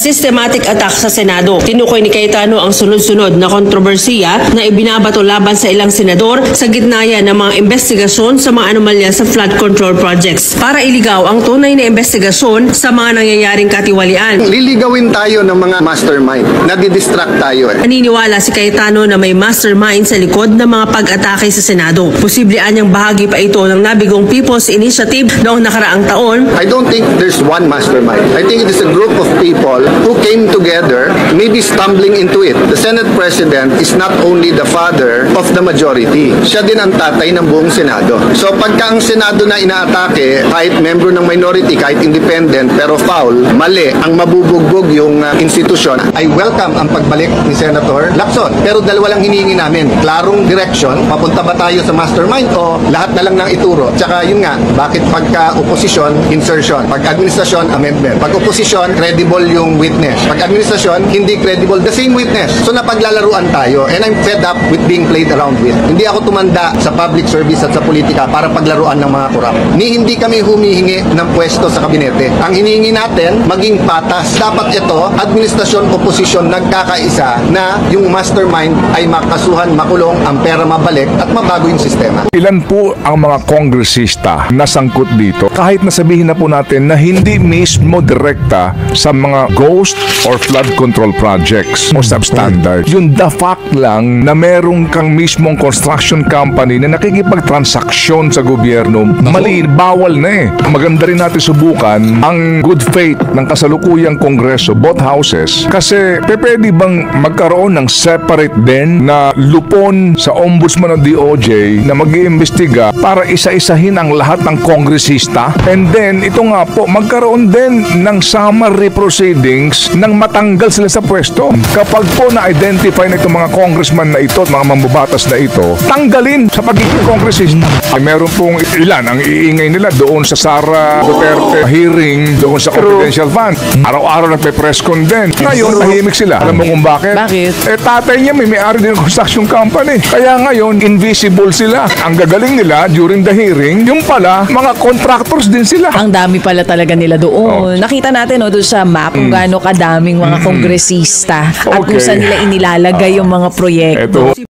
systematic attack sa Senado. Tinukoy ni Cayetano ang sunod-sunod na kontrobersiya na ibinabato laban sa ilang senador sa gitna yan ng mga investigasyon sa mga anomalya sa flood control projects para iligaw ang tunay na investigasyon sa mga nangyayaring katiwalian. Liligawin tayo ng mga mastermind, nadidistract tayo. Naniniwala si Cayetano na may mastermind sa likod ng mga pag-atake sa Senado. Posible anyang bahagi pa ito ng nabigong People's Initiative noong nakaraang taon. I don't think there's one mastermind. I think it is a group of people who came together, maybe stumbling into it. The Senate President is not only the father of the majority. Siya din ang tatay ng buong Senado. So pagka ang Senado na inaatake, kahit member ng minority, kahit independent, pero foul, mali, ang mabubugbog yung institusyon. I welcome ang pagbalik ni Senator Lacson. Pero dalawa lang hinihingi namin. Klarong direction, papunta ba tayo sa mastermind o lahat na lang ng ituro? Tsaka yun nga, bakit pagka opposition, insertion. Pag administrasyon, amendment. Pag opposition, credible yung witness. Pag administrasyon, hindi credible the same witness. So napaglalaruan tayo and I'm fed up with being played around with. Hindi ako tumanda sa public service at sa politika para paglaruan ng mga korap. Hindi kami humihingi ng pwesto sa kabinete. Ang hinihingi natin, maging patas. Dapat ito, administrasyon, oposisyon, nagkakaisa na yung mastermind ay makasuhan, makulong, ang pera mabalik at mabago yung sistema. Ilan po ang mga kongresista na sangkot dito? Kahit nasabihin na po natin na hindi mismo direkta sa mga ghost or flood control projects o substandard. Yung the fact lang na merong kang mismong construction company na nakikipagtransaksyon sa gobyerno, mali, bawal na eh. Maganda rin natin subukan ang good faith ng kasalukuyang kongreso, both houses. Kasi pwede bang magkaroon ng separate din na lupon sa ombudsman ng DOJ na mag-iimbestiga para isa-isahin ang lahat ng kongresista? And then, ito nga po, magkaroon din ng summary proceedings nang matanggal sila sa pwesto. Kapag po na-identify na itong mga congressman na ito at mga mambabatas na ito, tanggalin sa pagiging kongresista. Ay, meron pong ilan ang iingay nila doon sa Sara Duterte hearing, doon sa confidential fund. Araw-araw nagpe-press con din. Ngayon, tahimik sila. Alam mo kung bakit? Bakit? Tatay niya may-ari din ng construction company. Kaya ngayon, invisible sila. Ang gagaling nila during the hearing, yung pala, mga contractors din sila. Ang dami pala talaga nila doon. Nakita natin doon sa map kung gaano kadaming mga kongresista at kung Okay. saan nila inilalagay yung mga proyekto. Eto.